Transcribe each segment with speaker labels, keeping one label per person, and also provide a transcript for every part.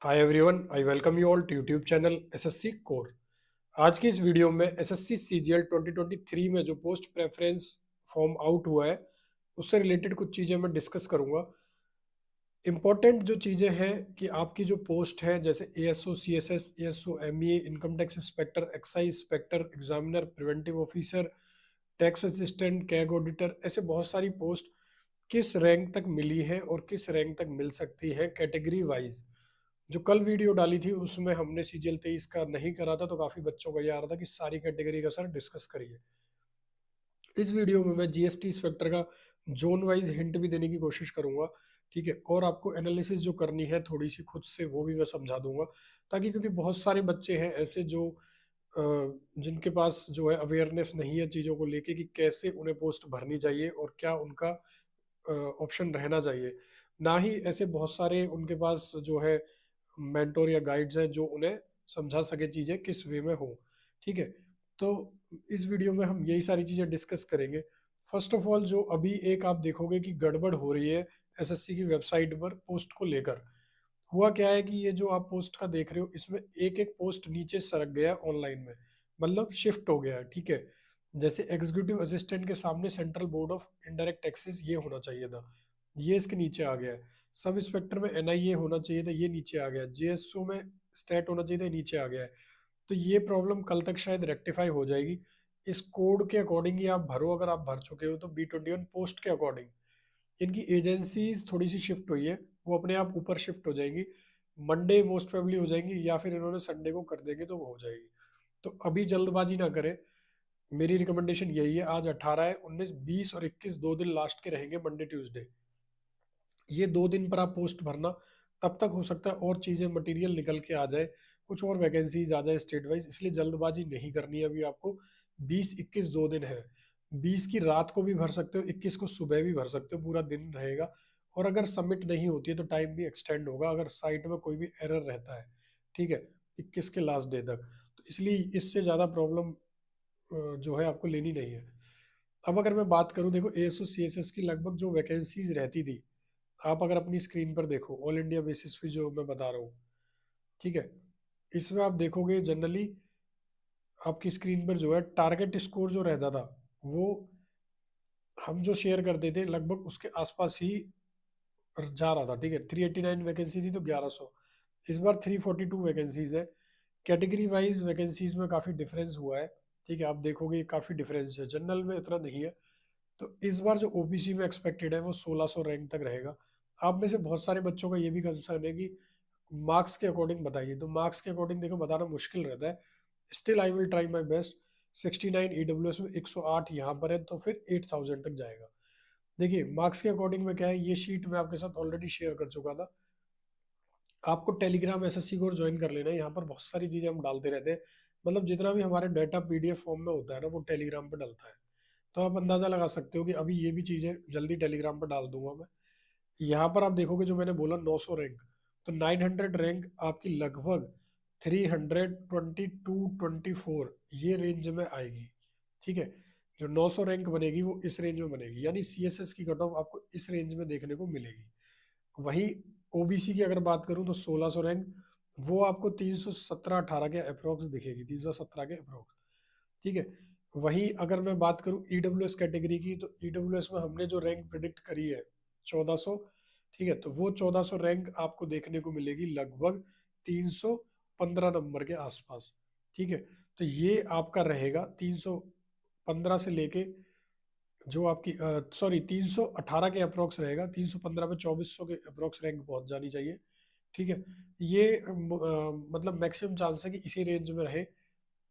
Speaker 1: Hi everyone, I welcome you all to YouTube channel SSC core. आज की इस video में एसएससी सीजीएल 2023 में जो पोस्ट प्रेफरेंस फॉर्म आउट हुआ है उससे रिलेटेड कुछ चीज़ें मैं डिस्कस करूंगा। इम्पॉर्टेंट जो चीज़ें हैं कि आपकी जो पोस्ट है जैसे ASO CSS, ASO MEA, income tax inspector, excise inspector, examiner, preventive officer, tax assistant, CAG auditor, ऐसे बहुत सारी पोस्ट किस रैंक तक मिली है और किस रैंक तक मिल सकती है कैटेगरी वाइज। जो कल वीडियो डाली थी उसमें हमने सीजीएल 23 का नहीं करा था, तो काफी बच्चों को ये आ रहा था कि सारी कैटेगरी का सर डिस्कस करिए। इस वीडियो में मैं जीएसटी इंस्पेक्टर का जोन वाइज हिंट भी देने की कोशिश करूंगा। ठीक है, और आपको एनालिसिस जो करनी है थोड़ी सी खुद से वो भी मैं समझा दूंगा, ताकि क्योंकि बहुत सारे बच्चे हैं ऐसे जो अ, जिनके पास जो है अवेयरनेस नहीं है चीज़ों को लेके कि कैसे उन्हें पोस्ट भरनी चाहिए और क्या उनका ऑप्शन रहना चाहिए। ना ही ऐसे बहुत सारे उनके पास जो है मेंटोर या गाइड्स हैं जो उन्हें समझा सके चीज़ें किस वे में हो। ठीक है, तो इस वीडियो में हम यही सारी चीज़ें डिस्कस करेंगे। फर्स्ट ऑफ ऑल, जो अभी एक आप देखोगे कि गड़बड़ हो रही है एसएससी की वेबसाइट पर पोस्ट को लेकर। हुआ क्या है कि ये जो आप पोस्ट का देख रहे हो इसमें एक एक पोस्ट नीचे सरक गया ऑनलाइन में, मतलब शिफ्ट हो गया है। ठीक है, जैसे एग्जीक्यूटिव असिस्टेंट के सामने central board of indirect taxes ये होना चाहिए था, ये इसके नीचे आ गया है। सब इंस्पेक्टर में एनआईए होना चाहिए था, ये नीचे आ गया है। जेएसओ में स्टेट होना चाहिए था, ये नीचे आ गया है। तो ये प्रॉब्लम कल तक शायद रेक्टिफाई हो जाएगी। इस कोड के अकॉर्डिंग ही आप भरो, अगर आप भर चुके हो तो B21 पोस्ट के अकॉर्डिंग इनकी एजेंसीज थोड़ी सी शिफ्ट हुई है, वो अपने आप ऊपर शिफ्ट हो जाएंगी। मंडे मोस्ट प्रोबेबली हो जाएंगी, या फिर इन्होंने संडे को कर देंगे तो वो हो जाएगी। तो अभी जल्दबाजी ना करें, मेरी रिकमेंडेशन यही है। आज 18 है, 19, 20 और 21 2 दिन लास्ट के रहेंगे, मंडे ट्यूसडे। ये 2 दिन पर आप पोस्ट भरना, तब तक हो सकता है और चीज़ें मटेरियल निकल के आ जाए, कुछ और वैकेंसीज आ जाए स्टेट वाइज, इसलिए जल्दबाजी नहीं करनी है अभी आपको। 20 21 2 दिन है। 20 की रात को भी भर सकते हो, 21 को सुबह भी भर सकते हो, पूरा दिन रहेगा। और अगर सबमिट नहीं होती है तो टाइम भी एक्सटेंड होगा अगर साइट में कोई भी एरर रहता है। ठीक है, 21 के लास्ट डे तक। तो इसलिए इससे ज़्यादा प्रॉब्लम जो है आपको लेनी नहीं है। अब अगर मैं बात करूं, देखो एएसओ सीएसएस की लगभग जो वैकेंसीज रहती थी, आप अगर अपनी स्क्रीन पर देखो ऑल इंडिया बेसिस पे जो मैं बता रहा हूँ। ठीक है, इसमें आप देखोगे जनरली आपकी स्क्रीन पर जो है टारगेट स्कोर जो रहता था वो हम जो शेयर करते थे लगभग उसके आसपास ही जा रहा था। ठीक है, 389 वैकेंसी थी तो 1100। इस बार 342 वैकेंसीज है। कैटेगरी वाइज वैकेंसीज में काफ़ी डिफरेंस हुआ है। ठीक है, आप देखोगे काफ़ी डिफरेंस है, जनरल में उतना नहीं है। तो इस बार जो ओबीसी में एक्सपेक्टेड है वो 1600 रैंक तक रहेगा। आप में से बहुत सारे बच्चों का ये भी कंसर्न है कि मार्क्स के अकॉर्डिंग बताइए, तो मार्क्स के अकॉर्डिंग देखो बताना मुश्किल रहता है। Still I will try my best. 69 EWS में 108 यहाँ पर है, तो फिर 8000 तक जाएगा। देखिए मार्क्स के अकॉर्डिंग में क्या है, ये शीट मैं आपके साथ ऑलरेडी शेयर कर चुका था। आपको टेलीग्राम एसएससी कोर ज्वाइन कर लेना है, यहाँ पर बहुत सारी चीज़ें हम डालते रहते हैं। मतलब जितना भी हमारे डाटा पीडीएफ फॉर्म में होता है ना वो टेलीग्राम पर डलता है। तो आप अंदाज़ा लगा सकते हो कि अभी ये भी चीज़ें जल्दी टेलीग्राम पर डाल दूंगा मैं। यहाँ पर आप देखोगे जो मैंने बोला 900 रैंक, तो 900 रैंक आपकी लगभग 322-24 ये रेंज में आएगी। ठीक है, जो 900 रैंक बनेगी वो इस रेंज में बनेगी, यानी सीएसएस की कट ऑफ आपको इस रेंज में देखने को मिलेगी। वहीं ओबीसी की अगर बात करूं तो 1600 रैंक वो आपको 317-18 के अप्रोक्स दिखेगी, 317 के अप्रोक्स। ठीक है, वहीं अगर मैं बात करूं ईडब्ल्यूएस कैटेगरी की, तो ईडब्ल्यूएस में हमने जो रैंक प्रिडिक्ट करी है 1400। ठीक है, तो वो 1400 रैंक आपको देखने को मिलेगी लगभग 315 नंबर के आसपास। ठीक है, तो ये आपका रहेगा 315 से लेके जो आपकी सॉरी 318 के अप्रोक्स रहेगा, 315 पे 2400 के अप्रोक्स रैंक पहुंच जानी चाहिए। ठीक है, ये मतलब मैक्सिमम चांस है कि इसी रेंज में रहे।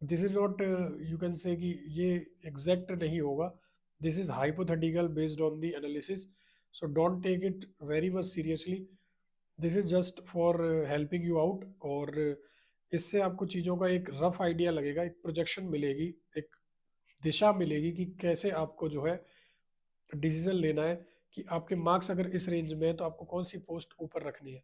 Speaker 1: This is not, you can say कि ये एग्जैक्ट नहीं होगा। This is hypothetical based on the analysis, so don't take it very much seriously. This is just for helping you out, और इससे आपको चीज़ों का एक रफ आइडिया लगेगा, एक प्रोजेक्शन मिलेगी, एक दिशा मिलेगी कि कैसे आपको जो है डिसीजन लेना है कि आपके मार्क्स अगर इस रेंज में है तो आपको कौन सी पोस्ट ऊपर रखनी है।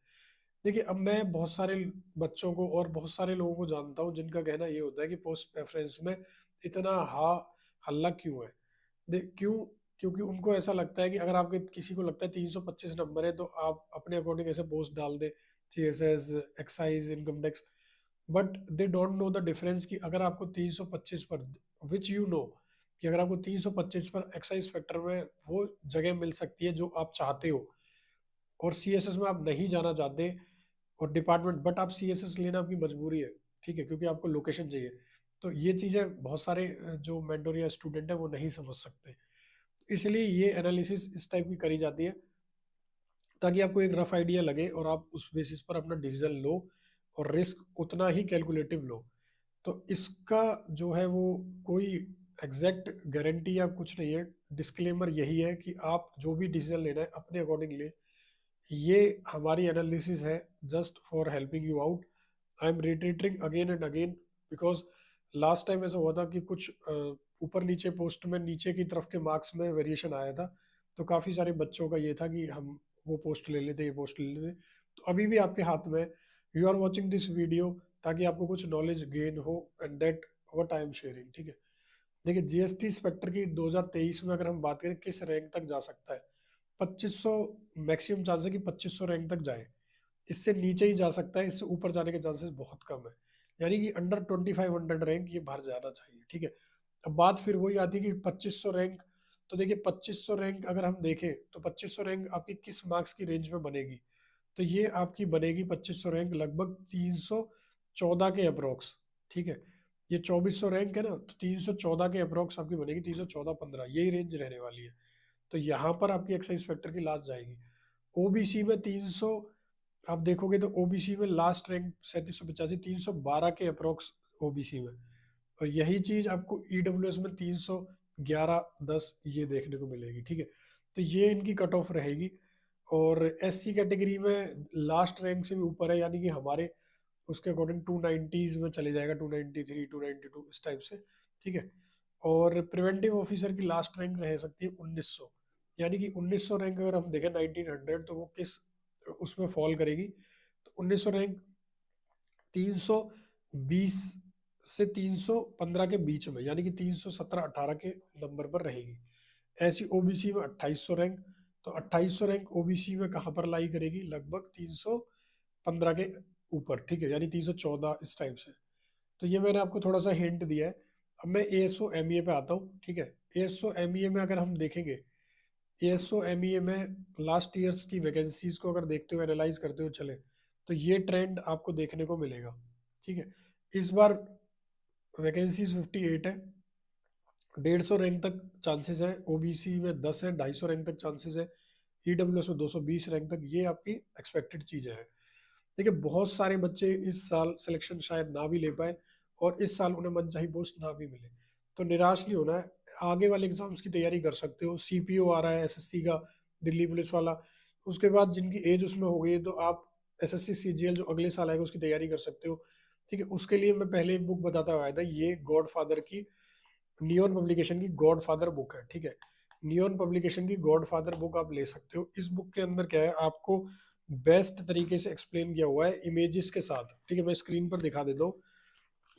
Speaker 1: देखिए अब मैं बहुत सारे बच्चों को और बहुत सारे लोगों को जानता हूँ जिनका कहना ये होता है कि पोस्ट प्रेफरेंस में इतना हल्ला क्यों है। देख क्यों, क्योंकि उनको ऐसा लगता है कि अगर आपके किसी को लगता है 325 नंबर है तो आप अपने अकॉर्डिंग ऐसे पोस्ट डाल दे, CSS, excise, income tax, but they don't know the difference कि अगर आपको 325 पर, विच यू नो, कि अगर आपको 325 पर एक्साइज फैक्टर में वो जगह मिल सकती है जो आप चाहते हो, और सीएसएस में आप नहीं जाना चाहते, और डिपार्टमेंट, बट आप सीएसएस लेना आपकी मजबूरी है, ठीक है, क्योंकि आपको लोकेशन चाहिए। तो ये चीज़ें बहुत सारे जो मेंटोर या स्टूडेंट है वो नहीं समझ सकते, इसलिए ये एनालिसिस इस टाइप की करी जाती है, ताकि आपको एक रफ आइडिया लगे और आप उस बेसिस पर अपना डिसीजन लो, और रिस्क उतना ही कैलकुलेटिव लो। तो इसका जो है वो कोई एग्जैक्ट गारंटी या कुछ नहीं है। डिस्क्लेमर यही है कि आप जो भी डिसीजन लेना है अपने अकॉर्डिंग ले, ये हमारी एनालिसिस है, just for helping you out. I am retreating again and again, because last time ऐसा हुआ था कि कुछ ऊपर नीचे पोस्ट में नीचे की तरफ के मार्क्स में वेरिएशन आया था, तो काफ़ी सारे बच्चों का ये था कि हम वो पोस्ट ले लेते, ये पोस्ट ले लेते। तो अभी भी आपके हाथ में, you are watching this video ताकि आपको कुछ नॉलेज गेन हो, and that what I am sharing, ठीक है। देखिए जीएसटी इंस्पेक्टर की 2023 में अगर हम बात करें किस रैंक तक जा सकता है, 2500 मैक्सिमम चांस है कि 2500 रैंक तक जाए, इससे नीचे ही जा सकता है, इससे ऊपर जाने के चांसेस बहुत कम है, यानी कि अंडर 2500 रैंक ये भर जाना चाहिए, ठीक है। अब बात फिर वही आती है कि 2500 रैंक, तो देखिए 2500 रैंक अगर हम देखें तो 2500 रैंक आपकी किस मार्क्स की रेंज में बनेगी, तो ये आपकी बनेगी 2500 रैंक लगभग 314 के अप्रोक्स, ठीक है। ये 2400 रैंक है ना, तो 314 के अप्रोक्स आपकी बनेगी, 314-15 यही रेंज रहने वाली है। तो यहाँ पर आपकी एक्साइज फैक्टर की लास्ट जाएगी। ओबीसी में 300, आप देखोगे तो ओबीसी में लास्ट रैंक 3785, 312 के अप्रोक्स ओबीसी में, और यही चीज आपको ईडब्ल्यूएस में 311-10 ये देखने को मिलेगी, ठीक है। तो ये इनकी कट ऑफ रहेगी, और एससी कैटेगरी में लास्ट रैंक से भी ऊपर है, यानी कि हमारे उसके अकॉर्डिंग 290s में चले जाएगा, 293, 292 इस टाइप से, ठीक है। और प्रिवेंटिव ऑफिसर की लास्ट रैंक रह सकती है 1900, यानी कि 1900 रैंक अगर हम देखें 1900, तो वो किस उसमें फॉल करेगी, तो 1900 रैंक 320 से 315 के बीच में, यानी कि 317-18 के नंबर पर रहेगी। ऐसी ओबीसी में 2800 रैंक, तो 2800 रैंक ओबीसी में कहाँ पर लाई करेगी, लगभग 315 के ऊपर, ठीक है, यानी 314 इस टाइप से। तो ये मैंने आपको थोड़ा सा हिंट दिया है। अब मैं एएसओ एमईए पे आता हूँ, ठीक है। एएसओ एमईए में अगर हम देखेंगे, एएसओ एमईए में लास्ट ईयर्स की वैकेंसीज को अगर देखते हुए एनालाइज करते हुए चले, तो ये ट्रेंड आपको देखने को मिलेगा, ठीक है। इस बार वैकेंसीज 58 है, 150 रैंक तक चांसेस है, ओबीसी में 10 है, 250 रैंक तक चांसेस है, ईडब्ल्यूएस में 220 रैंक तक, ये आपकी एक्सपेक्टेड चीज़ें हैं। देखिए बहुत सारे बच्चे इस साल सिलेक्शन शायद ना भी ले पाए, और इस साल उन्हें मनचाही पोस्ट ना भी मिले, तो निराश नहीं होना है। आगे वाले एग्जाम्स की तैयारी कर सकते हो, सीपीओ आ रहा है एसएससी का, दिल्ली पुलिस वाला, उसके बाद जिनकी एज उसमें हो गई है, तो आप एसएससी सीजीएल जो अगले साल आएगा उसकी तैयारी कर सकते हो, ठीक है। उसके लिए मैं पहले एक बुक बताता आया था, ये गॉड फादर की, नियॉन पब्लिकेशन की गॉड फादर बुक है, ठीक है। नियॉन पब्लिकेशन की गॉड फादर बुक आप ले सकते हो। इस बुक के अंदर क्या है, आपको बेस्ट तरीके से एक्सप्लेन किया हुआ है इमेजेस के साथ, ठीक है। मैं स्क्रीन पर दिखा देता हूँ,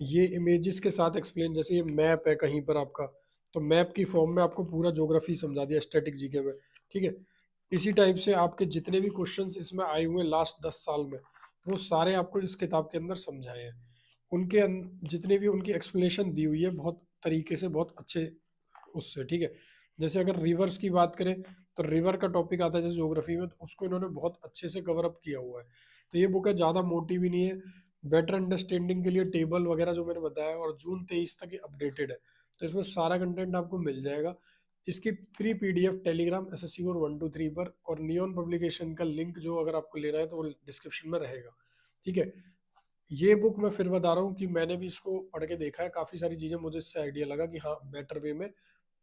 Speaker 1: ये इमेजेस के साथ एक्सप्लेन, जैसे ये मैप है कहीं पर आपका, तो मैप की फॉर्म में आपको पूरा ज्योग्राफी समझा दिया स्टैटिक जीके में, ठीक है। इसी टाइप से आपके जितने भी क्वेश्चंस इसमें आए हुए लास्ट 10 साल में, वो सारे आपको इस किताब के अंदर समझाए हैं। उनके जितने भी उनकी एक्सप्लेनेशन दी हुई है बहुत तरीके से, बहुत अच्छे उससे, ठीक है। जैसे अगर रिवर्स की बात करें, तो रिवर का टॉपिक आता है जैसे ज्योग्राफी में, तो उसको इन्होंने बहुत अच्छे से कवर अप किया हुआ है। तो ये बुक है, ज़्यादा मोटी भी नहीं है, बेटर अंडरस्टैंडिंग के लिए टेबल वगैरह जो मैंने बताया, और जून 23 तक ये अपडेटेड है, तो इसमें सारा कंटेंट आपको मिल जाएगा। इसकी free PDF Telegram SSC core 123 पर, और नियॉन पब्लिकेशन का लिंक जो अगर आपको लेना है तो वो डिस्क्रिप्शन में रहेगा, ठीक है। ये बुक मैं फिर बता रहा हूँ कि मैंने भी इसको पढ़ के देखा है, काफ़ी सारी चीज़ें मुझे इससे आइडिया लगा कि हाँ बेटर वे में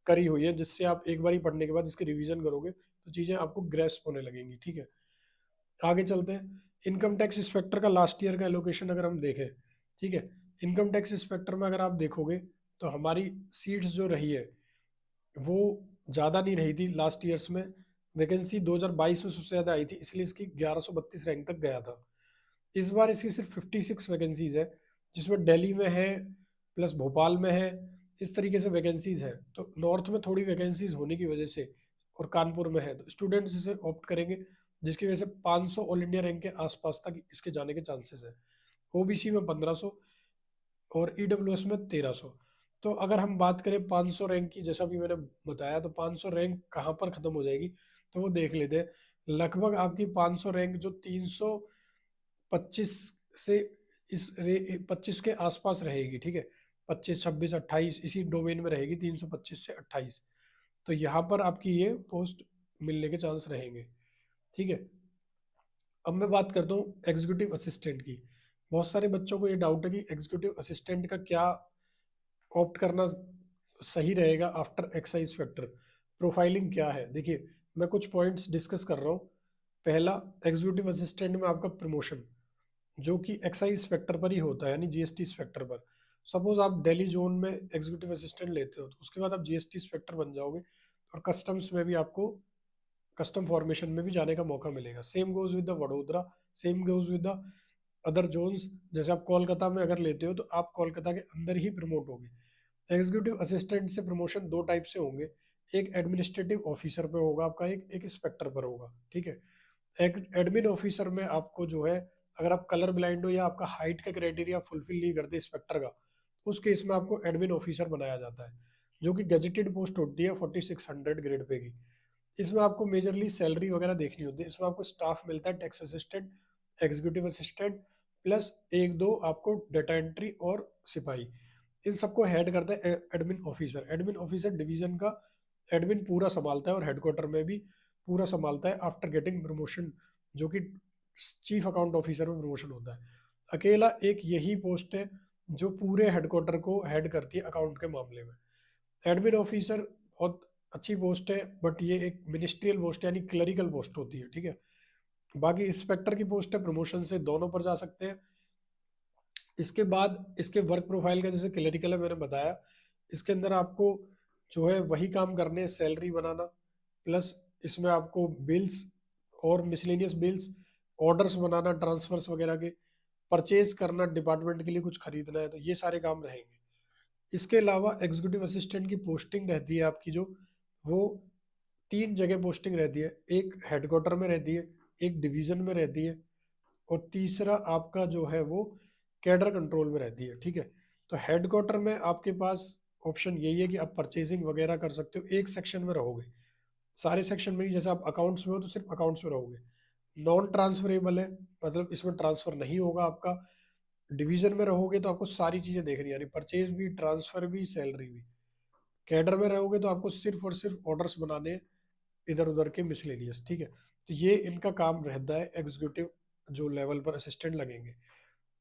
Speaker 1: करी हुई है, जिससे आप एक बार ही पढ़ने के बाद इसकी रिवीजन करोगे तो चीज़ें आपको ग्रेस्प होने लगेंगी, ठीक है। आगे चलते हैं। इनकम टैक्स इंस्पेक्टर का लास्ट ईयर का एलोकेशन अगर हम देखें, ठीक है, इनकम टैक्स इंस्पेक्टर में अगर आप देखोगे तो हमारी सीट्स जो रही है वो ज़्यादा नहीं रही थी लास्ट ईयर्स में। वैकेंसी 2022 में सबसे ज़्यादा आई थी, इसलिए इसकी 1132 रैंक तक गया था। इस बार इसकी सिर्फ 56 वैकेंसीज है, जिसमें दिल्ली में है प्लस भोपाल में है, इस तरीके से वैकेंसीज है। तो नॉर्थ में थोड़ी वैकेंसीज होने की वजह से, और कानपुर में है, तो स्टूडेंट्स इसे ऑप्ट करेंगे। जिसकी वजह से 500 ऑल इंडिया रैंक के आसपास तक इसके जाने के चांसेस है। ओबीसी में 1500 और ईडब्ल्यूएस में 1300। तो अगर हम बात करें 500 रैंक की, जैसा भी मैंने बताया, तो 500 रैंक कहाँ पर खत्म हो जाएगी, तो वो देख लेते हैं। लगभग आपकी 500 रैंक जो 325 से 25 के आसपास रहेगी, ठीक है। 25, 26, 28 इसी डोमेन में रहेगी, 325 से 28। तो यहाँ पर आपकी ये पोस्ट मिलने के चांस रहेंगे, ठीक है। अब मैं बात करता हूँ एग्जीक्यूटिव असिस्टेंट की। बहुत सारे बच्चों को ये डाउट है कि एग्जीक्यूटिव असिस्टेंट का क्या ऑप्ट करना सही रहेगा आफ्टर एक्साइज फैक्टर, प्रोफाइलिंग क्या है। देखिए, मैं कुछ पॉइंट्स डिस्कस कर रहा हूँ। पहला, एग्जीक्यूटिव असिस्टेंट में आपका प्रमोशन जो कि एक्साइज फैक्टर पर ही होता है, यानी जीएसटी फैक्टर पर। सपोज आप दिल्ली जोन में एग्जीक्यूटिव असिस्टेंट लेते हो, तो उसके बाद आप जीएसटी फैक्टर बन जाओगे और कस्टम्स में भी आपको कस्टम फॉर्मेशन में भी जाने का मौका मिलेगा। Same goes with the Vadodara, same goes with the other zones. जैसे आप कोलकाता में अगर लेते हो तो आप कोलकाता के अंदर ही प्रमोट होगे। एग्जीक्यूटिव असिस्टेंट से प्रमोशन दो टाइप से होंगे, एक एडमिनिस्ट्रेटिव ऑफिसर पे होगा आपका, एक एक इंस्पेक्टर पर होगा, ठीक है। एक एडमिन ऑफिसर में आपको जो है, अगर आप कलर ब्लाइंड हो या आपका हाइट का क्राइटेरिया फुलफिल नहीं करते इंस्पेक्टर का, उस केस में आपको एडमिन ऑफिसर बनाया जाता है, जो कि गजेटेड पोस्ट होती है 4600 ग्रेड पे की। इसमें आपको मेजरली सैलरी वगैरह देखनी होती है। इसमें आपको स्टाफ मिलता है tax assistant, executive assistant, plus एक दो आपको डेटा एंट्री और सिपाही। इन सबको हेड करता है admin officer. Admin officer division का एडमिन पूरा संभालता है और हेडक्वार्टर में भी पूरा संभालता है आफ्टर गेटिंग प्रमोशन, जो कि चीफ अकाउंट ऑफिसर में प्रमोशन होता है। अकेला एक यही पोस्ट है जो पूरे हेडक्वार्टर को हेड करती है अकाउंट के मामले में। एडमिन ऑफिसर बहुत अच्छी पोस्ट है, बट ये एक मिनिस्ट्रियल पोस्ट है, यानी क्लरिकल पोस्ट होती है, ठीक है। बाकी इंस्पेक्टर की पोस्ट है, प्रमोशन से दोनों पर जा सकते हैं। इसके बाद इसके वर्क प्रोफाइल का, जैसे क्लरिकल है मैंने बताया, इसके अंदर आपको जो है वही काम करने हैं, सैलरी बनाना, प्लस इसमें आपको बिल्स और मिसलेनियस बिल्स, ऑर्डर्स बनाना ट्रांसफर्स वगैरह के, परचेज करना, डिपार्टमेंट के लिए कुछ खरीदना है, तो ये सारे काम रहेंगे। इसके अलावा एग्जीक्यूटिव असिस्टेंट की पोस्टिंग रहती है आपकी जो, वो तीन जगह पोस्टिंग रहती है। एक हेडक्वार्टर में रहती है, एक डिवीजन में रहती है, और तीसरा आपका जो है वो कैडर कंट्रोल में रहती है, ठीक है। तो हेडक्वार्टर में आपके पास ऑप्शन यही है कि आप परचेजिंग वगैरह कर सकते हो, एक सेक्शन में रहोगे, सारे सेक्शन में नहीं। जैसे आप अकाउंट्स में हो तो सिर्फ अकाउंट्स में रहोगे। नॉन ट्रांसफरेबल है, मतलब इसमें ट्रांसफर नहीं होगा आपका। डिवीजन में रहोगे तो आपको सारी चीजें देखनी, यानी परचेज भी, ट्रांसफर भी, सैलरी भी। कैडर में रहोगे तो आपको सिर्फ और सिर्फ ऑर्डर्स बनाने, इधर उधर के मिसलेनियस, ठीक है। तो ये इनका काम रहता है एग्जीक्यूटिव जो लेवल पर असिस्टेंट लगेंगे।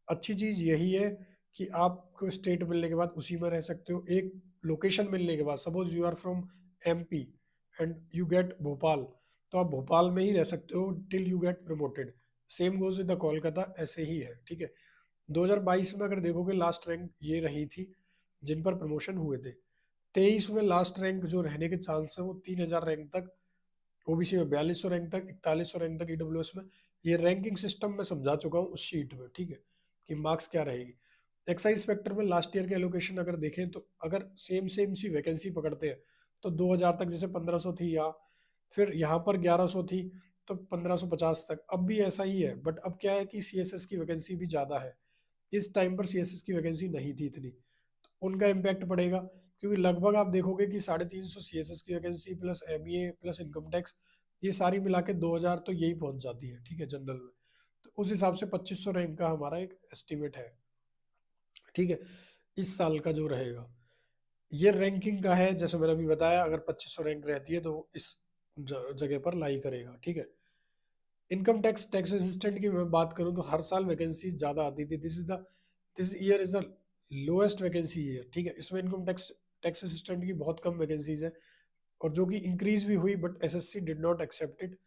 Speaker 1: अच्छी चीज यही है कि आपको स्टेट मिलने के बाद उसी में रह सकते हो। एक लोकेशन मिलने के बाद, suppose you are from MP and you get Bhopal, तो आप भोपाल में ही रह सकते हो till you get promoted. Same goes with the Kolkata, ऐसे ही है, ठीक है। 2022 में अगर देखोगे लास्ट रैंक ये रही थी जिन पर प्रमोशन हुए थे। 23 में लास्ट रैंक जो रहने के चांस है वो 3000 रैंक तक, ओबीसी में 4200 रैंक तक, 4100 रैंक तक ईडब्ल्यूएस में। ये रैंकिंग सिस्टम मैं समझा चुका हूँ उस शीट में, ठीक है, कि मार्क्स क्या रहेगी। एक्साइज फैक्टर में लास्ट ईयर के एलोकेशन अगर देखें तो अगर सेम सेम सी वैकेंसी पकड़ते हैं तो 2000 तक, जैसे 1500 थी यहाँ, फिर यहाँ पर 1100 थी, तो 1550 तक। अब भी ऐसा ही है, बट अब क्या है कि सीएसएस की वैकेंसी भी ज़्यादा है। इस टाइम पर सीएसएस की वैकेंसी नहीं थी इतनी, तो उनका इम्पैक्ट पड़ेगा। क्योंकि लगभग आप देखोगे कि 350 सीएसएस की vacancy plus MEA plus income tax, ये सारी मिला के 2000 तो यही पहुंच जाती है, ठीक है, जनरल में। तो उस हिसाब से 2500 रैंक का हमारा एक एस्टिमेट है, ठीक है, इस साल का जो रहेगा। ये रैंकिंग का है, जैसे मैंने अभी बताया, अगर 2500 रैंक रहती है तो इस जगह पर लाई करेगा, ठीक है। इनकम टैक्स टैक्स असिस्टेंट की मैं बात करूं तो हर साल वैकेंसी ज़्यादा आती थी। This year is the lowest vacancy year, ठीक है। इसमें इनकम टैक्स टैक्स असिस्टेंट की बहुत कम वैकेंसीज है, और जो कि इंक्रीज भी हुई, but SSC did not accept it.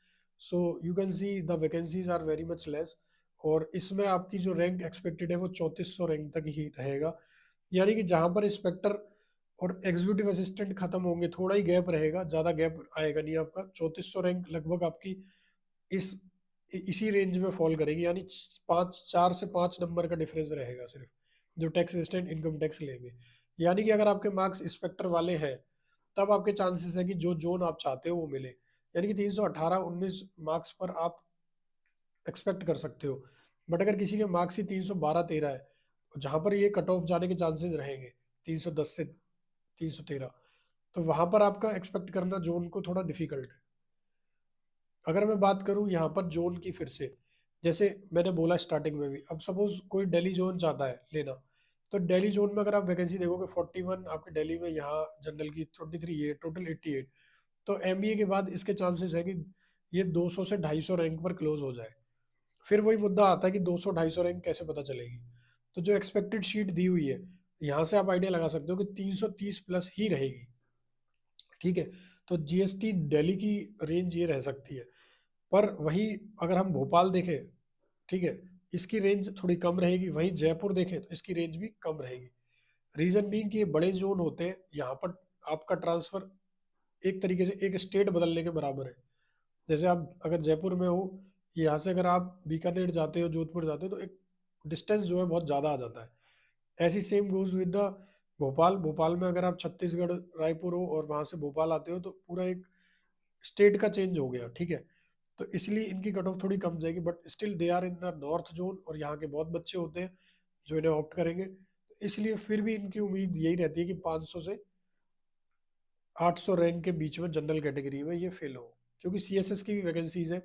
Speaker 1: So you can see the vacancies are very much less. और इसमें आपकी जो रैंक एक्सपेक्टेड है वो 3400 रैंक तक ही रहेगा। यानी कि जहाँ पर इंस्पेक्टर और एग्जीक्यूटिव असिस्टेंट खत्म होंगे, थोड़ा ही गैप रहेगा, ज़्यादा गैप आएगा नहीं आपका। 3400 रैंक लगभग आपकी इस इसी रेंज में फॉल करेगी, यानी 4 से 5 नंबर का डिफरेंस रहेगा सिर्फ, जो टैक्स असिस्टेंट इनकम टैक्स लेंगे। यानी कि अगर आपके मार्क्स इंस्पेक्टर वाले हैं, तब आपके चांसेस है कि जो जोन आप चाहते हो वो मिले। यानी कि 318-19 मार्क्स पर आप एक्सपेक्ट कर सकते हो। बट अगर किसी के मार्क्स ही 312-13 है, जहाँ पर ये कट ऑफ जाने के चांसेस रहेंगे 310 से 313, तो वहां पर आपका एक्सपेक्ट करना जोन को थोड़ा डिफिकल्ट है। अगर मैं बात करूं यहाँ पर जोन की फिर से, जैसे मैंने बोला स्टार्टिंग में भी, अब सपोज कोई दिल्ली जोन चाहता है लेना, तो दिल्ली जोन में अगर आप वैकेंसी देखोगे 41 आपके दिल्ली में, यहाँ जनरल की 23 है, टोटल 88। तो एमबीए के बाद इसके चांसेस है कि ये 200 से 250 रैंक पर क्लोज हो जाए। फिर वही मुद्दा आता है कि 200-250 रैंक कैसे पता चलेगी। तो जो एक्सपेक्टेड शीट दी हुई है, यहाँ से आप आइडिया लगा सकते हो कि 330 प्लस ही रहेगी। ठीक है, तो जीएसटी दिल्ली की रेंज ये रह सकती है। पर वहीं अगर हम भोपाल देखें, ठीक है, इसकी रेंज थोड़ी कम रहेगी। वहीं जयपुर देखें तो इसकी रेंज भी कम रहेगी। रीजन बीइंग कि ये बड़े जोन होते हैं, यहाँ पर आपका ट्रांसफर एक तरीके से एक स्टेट बदलने के बराबर है। जैसे आप अगर जयपुर में हो, यहाँ से अगर आप बीकानेर जाते हो, जोधपुर जाते हो, तो एक डिस्टेंस जो है बहुत ज़्यादा आ जाता है। ऐसी same goes with the Bhopal. Bhopal में अगर आप छत्तीसगढ़ रायपुर हो और वहाँ से भोपाल आते हो, तो पूरा एक स्टेट का चेंज हो गया। ठीक है, तो इसलिए इनकी कट ऑफ थोड़ी कम जाएगी, but still they are in the north zone, और यहाँ के बहुत बच्चे होते हैं जो इन्हें ऑप्ट करेंगे। तो इसलिए फिर भी इनकी उम्मीद यही रहती है कि 500 से 800 रैंक के बीच में जनरल कैटेगरी में ये फेल हो, क्योंकि सीएसएस की भी वैकेंसीज है।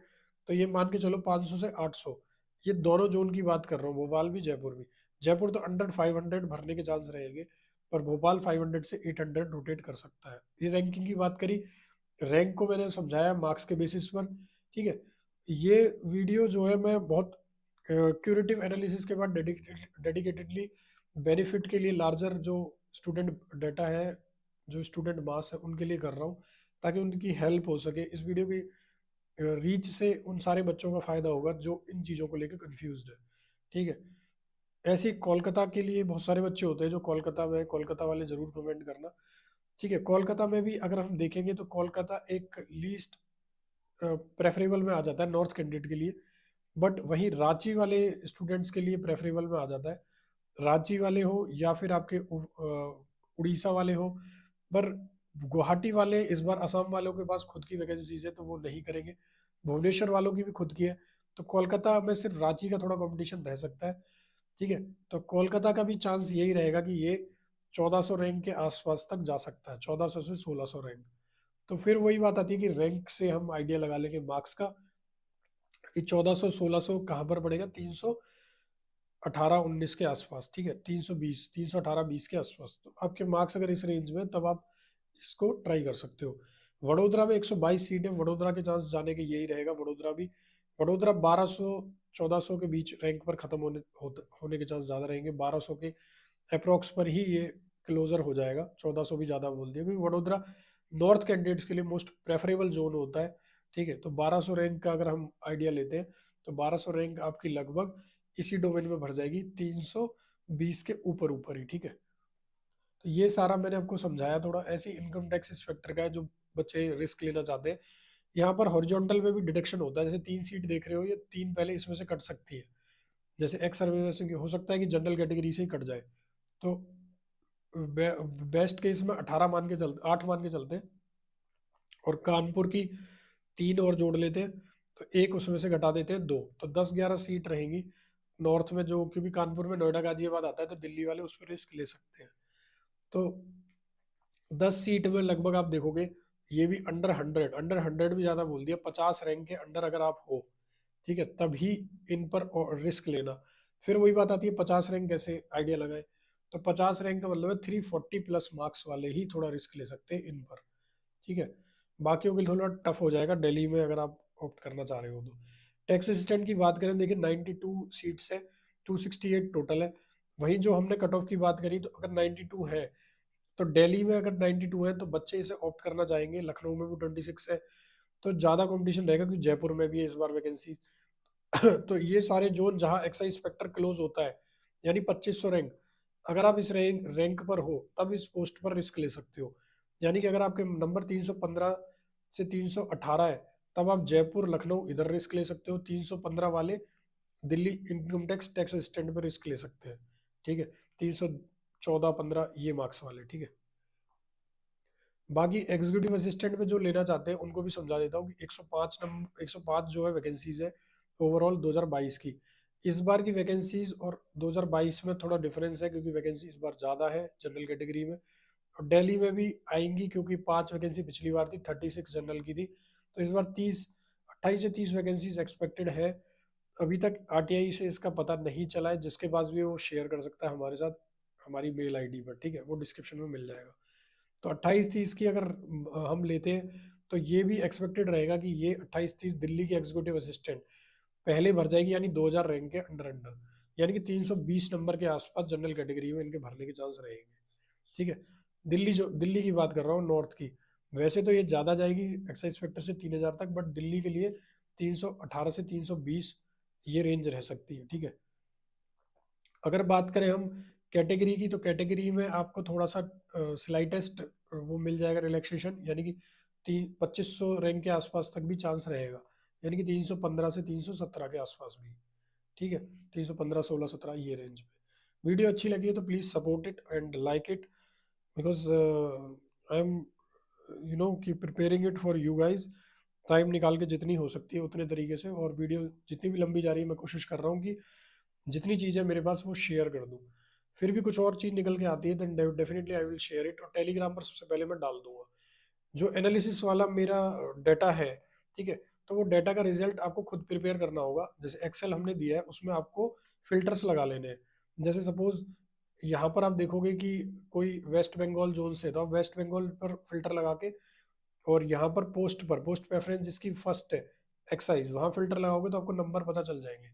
Speaker 1: तो ये मान के चलो 500 से 800, ये दोनों जोन की बात कर रहा हूँ, भोपाल भी जयपुर भी। जयपुर तो अंडर 500 भरने के चांस रहेंगे, पर भोपाल 500 से 800 रोटेट कर सकता है। ये रैंकिंग की बात करी, रैंक को मैंने समझाया मार्क्स के बेसिस पर। ठीक है, ये वीडियो जो है मैं बहुत क्यूरेटिव एनालिसिस के बाद डेडिकेटेडली बेनिफिट के लिए, लार्जर जो स्टूडेंट डाटा है, जो स्टूडेंट मास है, उनके लिए कर रहा हूँ, ताकि उनकी हेल्प हो सके। इस वीडियो की रीच से उन सारे बच्चों का फायदा होगा जो इन चीज़ों को लेकर कंफ्यूज है। ठीक है, ऐसे ही कोलकाता के लिए बहुत सारे बच्चे होते हैं जो कोलकाता में, कोलकाता वाले जरूर कमेंट करना। ठीक है, कोलकाता में भी अगर हम देखेंगे तो कोलकाता एक लीस्ट प्रेफरेबल में आ जाता है नॉर्थ कैंडिडेट के लिए। बट वहीं रांची वाले स्टूडेंट्स के लिए प्रेफरेबल में आ जाता है। रांची वाले हो या फिर आपके उड़ीसा वाले हो। पर गुवाहाटी वाले इस बार असम वालों के पास खुद की वैकेंसीज है, तो वो नहीं करेंगे। भुवनेश्वर वालों की भी खुद की है। तो कोलकाता में सिर्फ रांची का थोड़ा कंपटीशन रह सकता है। ठीक है, तो कोलकाता का भी चांस यही रहेगा कि ये 1400 रैंक के आसपास तक जा सकता है, 1400 से 1600 रैंक। तो फिर वही बात आती है कि रैंक से हम आइडिया लगा लेंगे मार्क्स का, कि 1400-1600 कहाँ पर पड़ेगा, 318-19 के आसपास। ठीक है, 320, 318-20 के आसपास। तो आपके मार्क्स अगर इस रेंज में, तब आप इसको ट्राई कर सकते हो। वडोदरा में 122 सीट है, वडोदरा के चांस जाने के यही रहेगा। वडोदरा भी, वडोदरा 1200-1400 के बीच रैंक पर खत्म होने के चांस ज़्यादा रहेंगे। 1200 के अप्रोक्स पर ही ये क्लोजर हो जाएगा। 1400 भी ज़्यादा बोल दिया, क्योंकि वडोदरा नॉर्थ कैंडिडेट्स के लिए मोस्ट प्रेफरेबल जोन होता है। ठीक है, तो 1200 रैंक का अगर हम आइडिया लेते हैं, तो 1200 रैंक आपकी लगभग इसी डोमेन में भर जाएगी, 320 के ऊपर ऊपर ही। ठीक है, तो ये सारा मैंने आपको समझाया। थोड़ा ऐसी इनकम टैक्स इंस्पेक्टर का है जो बच्चे रिस्क लेना चाहते हैं। यहाँ पर हॉरिजॉन्टल में भी डिडक्शन होता है। जैसे 3 सीट देख रहे हो, ये 3 पहले इसमें से कट सकती है। जैसे एक्स सर्विस हो सकता है कि जनरल कैटेगरी से ही कट जाए। तो बेस्ट केस में 18 मान के चलते, 8 मान के चलते, और कानपुर की 3 और जोड़ लेते हैं, तो एक उसमें से घटा देते हैं 2, तो 10-11 सीट रहेंगी नॉर्थ में। जो क्योंकि कानपुर में नोएडा गाजियाबाद आता है, तो दिल्ली वाले उस पर रिस्क ले सकते हैं। तो 10 सीट में लगभग आप देखोगे, ये भी अंडर 100 भी ज़्यादा बोल दिया, 50 रैंक के अंडर अगर आप हो, ठीक है, तभी इन पर रिस्क लेना। फिर वही बात आती है 50 रैंक कैसे आइडिया लगाए। तो 50 रैंक का मतलब है 340 प्लस मार्क्स वाले ही थोड़ा रिस्क ले सकते हैं इन पर। ठीक है, बाकियों के लिए थोड़ा टफ हो जाएगा दिल्ली में अगर आप ऑप्ट करना चाह रहे हो तो। टैक्स असिस्टेंट की बात करें, देखिए 92 सीट्स है, 268 टोटल है। वहीं जो हमने कट ऑफ की बात करी, तो अगर 92 है, तो दिल्ली में अगर 92 है, तो बच्चे इसे ऑप्ट करना चाहेंगे। लखनऊ में भी 26 है, तो ज़्यादा कंपटीशन रहेगा, क्योंकि जयपुर में भी है इस बार वैकेंसी। तो ये सारे जोन जहाँ एक्साइज इंस्पेक्टर क्लोज होता है, यानी 2500 रैंक, अगर आप इस रैंक पर हो, तब इस पोस्ट पर रिस्क ले सकते हो। यानी कि अगर आपके नंबर 315 से 318 है, तब आप जयपुर लखनऊ इधर रिस्क ले सकते हो। 315 वाले Delhi income tax tax assistant पर रिस्क ले सकते हैं। ठीक है, 314-15 ये मार्क्स वाले। ठीक है, बाकी एग्जीक्यूटिव असिस्टेंट में जो लेना चाहते हैं उनको भी समझा देता हूँ कि 105 नंबर, 105 जो है वैकेंसीज है, ओवरऑल 2022 की। इस बार की वैकेंसीज और 2022 में थोड़ा डिफरेंस है, क्योंकि वैकेंसी इस बार ज़्यादा है जनरल कैटेगरी में, और दिल्ली में भी आएंगी, क्योंकि 5 वैकेंसी पिछली बार थी, 36 जनरल की थी, तो इस बार 28 से 30 वैकेंसीज एक्सपेक्टेड है। अभी तक आरटीआई से इसका पता नहीं चला है, जिसके पास भी वो शेयर कर सकता है हमारे साथ हमारी मेल आईडी पर, ठीक है, वो डिस्क्रिप्शन में मिल जाएगा। तो 28-30 की अगर हम लेते हैं तो ये भी एक्सपेक्टेड रहेगा कि ये 28-30 दिल्ली की एग्जीक्यूटिव असिस्टेंट पहले भर जाएगी, यानी 2000 रैंक के अंडर अंडर, यानी कि 320 नंबर के आसपास जनरल कैटेगरी में इनके भरने के चांस रहेंगे, ठीक है। दिल्ली की बात कर रहा हूँ, नॉर्थ की। वैसे तो ये ज़्यादा जाएगी एक्साइज इंस्पेक्टर से 3000 तक, बट दिल्ली के लिए 318 से 320 ये रेंज रह सकती है, ठीक है। अगर बात करें हम कैटेगरी की, तो कैटेगरी में आपको थोड़ा सा स्लाइटेस्ट वो मिल जाएगा रिलैक्सेशन, यानी कि 2500 रैंक के आसपास तक भी चांस रहेगा, यानी कि 315 से 317 के आसपास भी, ठीक है। 315, 16, 17 ये रेंज में। वीडियो अच्छी लगी है तो please support it and like it, because I am कि preparing it for you guys. Time निकाल के जितनी हो सकती है उतने तरीके से, और वीडियो जितनी भी लंबी जा रही है मैं कोशिश कर रहा हूँ कि जितनी चीज़ें मेरे पास वो शेयर कर दूँ। फिर भी कुछ और चीज़ निकल के आती है then definitely I will share it, और टेलीग्राम पर सबसे पहले मैं डाल दूंगा जो एनालिसिस वाला मेरा डाटा है, ठीक है। तो वो डाटा का रिजल्ट आपको खुद प्रिपेयर करना होगा। जैसे एक्सेल हमने दिया है, उसमें आपको फिल्टर्स लगा लेने हैं। जैसे सपोज यहाँ पर आप देखोगे कि कोई वेस्ट बंगाल जोन से, तो आप वेस्ट बंगाल पर फिल्टर लगा के, और यहाँ पर पोस्ट प्रेफरेंस जिसकी फर्स्ट है एक्साइज, वहाँ फिल्टर लगाओगे तो आपको नंबर पता चल जाएंगे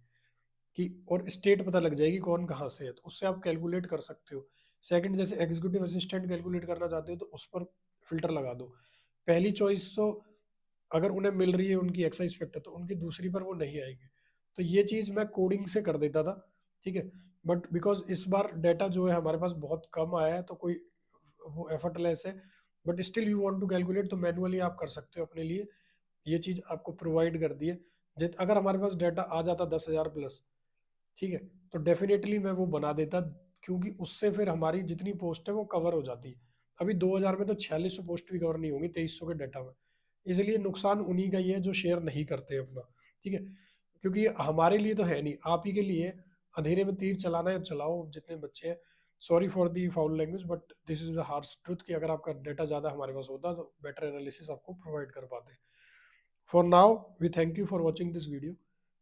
Speaker 1: कि, और स्टेट पता लग जाएगी कौन कहाँ से है, तो उससे आप कैलकुलेट कर सकते हो। सेकंड, जैसे एग्जीक्यूटिव असिस्टेंट कैलकुलेट करना चाहते हो तो उस पर फिल्टर लगा दो। पहली चॉइस तो अगर उन्हें मिल रही है उनकी एक्साइज इंस्पेक्टर, तो उनकी दूसरी पर वो नहीं आएंगे। तो ये चीज़ मैं कोडिंग से कर देता था, ठीक है। बट बिकॉज इस बार डाटा जो है हमारे पास बहुत कम आया है, तो कोई वो एफर्टलेस है, but still you want to calculate, तो मैनुअली आप कर सकते हो अपने लिए। ये चीज़ आपको प्रोवाइड कर दी है। जित अगर हमारे पास डाटा आ जाता 10,000 प्लस, ठीक है, तो डेफिनेटली मैं वो बना देता, क्योंकि उससे फिर हमारी जितनी पोस्ट है वो कवर हो जाती है। अभी 2000 में तो 4600 पोस्ट भी कवर नहीं होंगी 2300 के डाटा में। इसलिए नुकसान उन्हीं का ही है जो शेयर नहीं करते अपना, ठीक है। क्योंकि हमारे लिए तो है नहीं, आप ही के लिए अंधेरे में तीर चलाना है, चलाओ जितने बच्चे हैं। Sorry for the foul language, but this is the harsh truth कि अगर आपका डाटा ज़्यादा हमारे पास होता तो बेटर एनालिसिस आपको प्रोवाइड कर पाते। For now we thank you for watching this video.